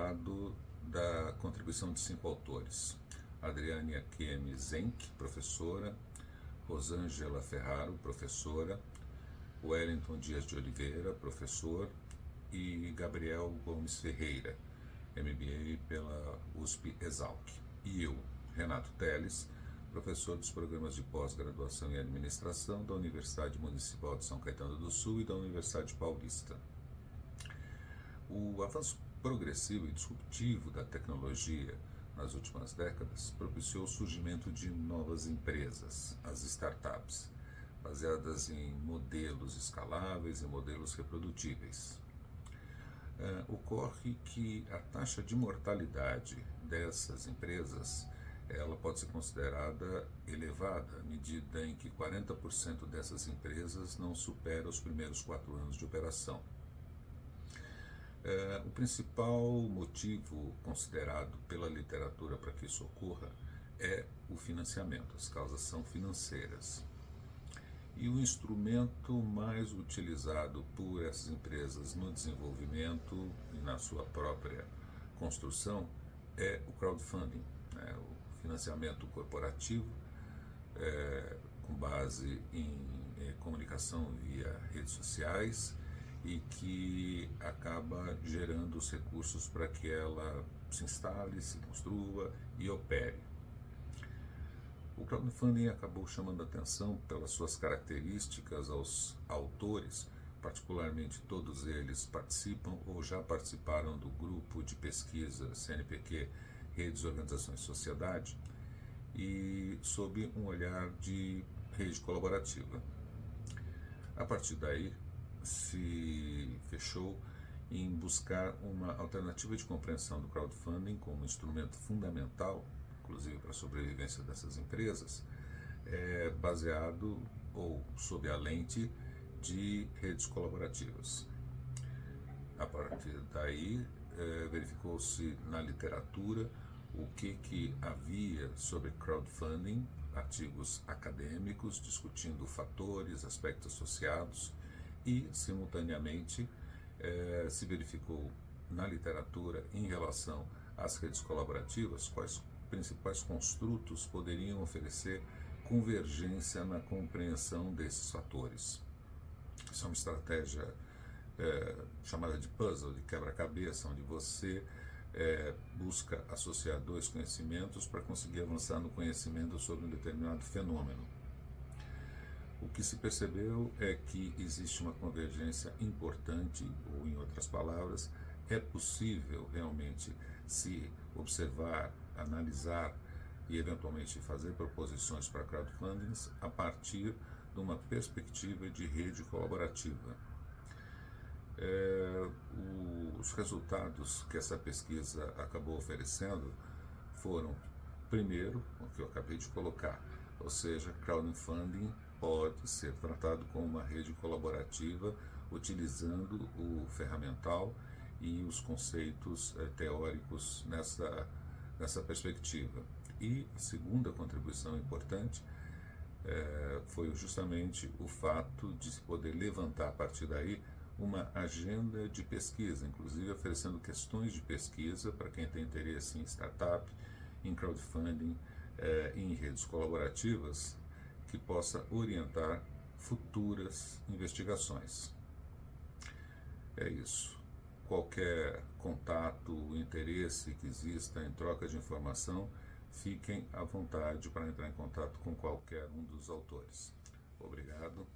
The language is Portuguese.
lado da contribuição de 5 autores: Adriane Akemi Zenck, professora; Rosângela Ferraro, professora; Wellington Dias de Oliveira, professor; e Gabriel Gomes Ferreira, MBA pela USP-Exalc. E eu, Renato Teles, professor dos programas de pós-graduação em administração da Universidade Municipal de São Caetano do Sul e da Universidade Paulista. O avanço progressivo e disruptivo da tecnologia nas últimas décadas propiciou o surgimento de novas empresas, as startups, baseadas em modelos escaláveis e modelos reprodutíveis. Ocorre que a taxa de mortalidade dessas empresas ela pode ser considerada elevada, à medida em que 40% dessas empresas não supera os primeiros 4 anos de operação. O principal motivo considerado pela literatura para que isso ocorra é o financiamento. As causas são financeiras. E o instrumento mais utilizado por essas empresas no desenvolvimento e na sua própria construção é o crowdfunding, né? O financiamento corporativo, com base em comunicação via redes sociais, e que acaba gerando os recursos para que ela se instale, se construa e opere. O crowdfunding acabou chamando a atenção pelas suas características aos autores, particularmente todos eles participam ou já participaram do grupo de pesquisa CNPq, Redes, Organizações e Sociedade, e sob um olhar de rede colaborativa. A partir daí, se fechou em buscar uma alternativa de compreensão do crowdfunding como instrumento fundamental, inclusive para a sobrevivência dessas empresas, baseado ou sob a lente de redes colaborativas. A partir daí, verificou-se na literatura o que havia sobre crowdfunding, artigos acadêmicos discutindo fatores, aspectos associados, e, simultaneamente, se verificou na literatura, em relação às redes colaborativas, quais principais construtos poderiam oferecer convergência na compreensão desses fatores. Isso é uma estratégia chamada de puzzle, de quebra-cabeça, onde você busca associar 2 conhecimentos para conseguir avançar no conhecimento sobre um determinado fenômeno. O que se percebeu é que existe uma convergência importante, ou em outras palavras, é possível realmente se observar, analisar e eventualmente fazer proposições para crowdfundings a partir de uma perspectiva de rede colaborativa. Os resultados que essa pesquisa acabou oferecendo foram, primeiro, o que eu acabei de colocar, ou seja, crowdfunding pode ser tratado como uma rede colaborativa utilizando o ferramental e os conceitos teóricos nessa perspectiva. E a segunda contribuição importante foi justamente o fato de se poder levantar a partir daí uma agenda de pesquisa, inclusive oferecendo questões de pesquisa para quem tem interesse em startup, em crowdfunding, em redes colaborativas, que possa orientar futuras investigações. É isso. Qualquer contato, interesse que exista em troca de informação, fiquem à vontade para entrar em contato com qualquer um dos autores. Obrigado.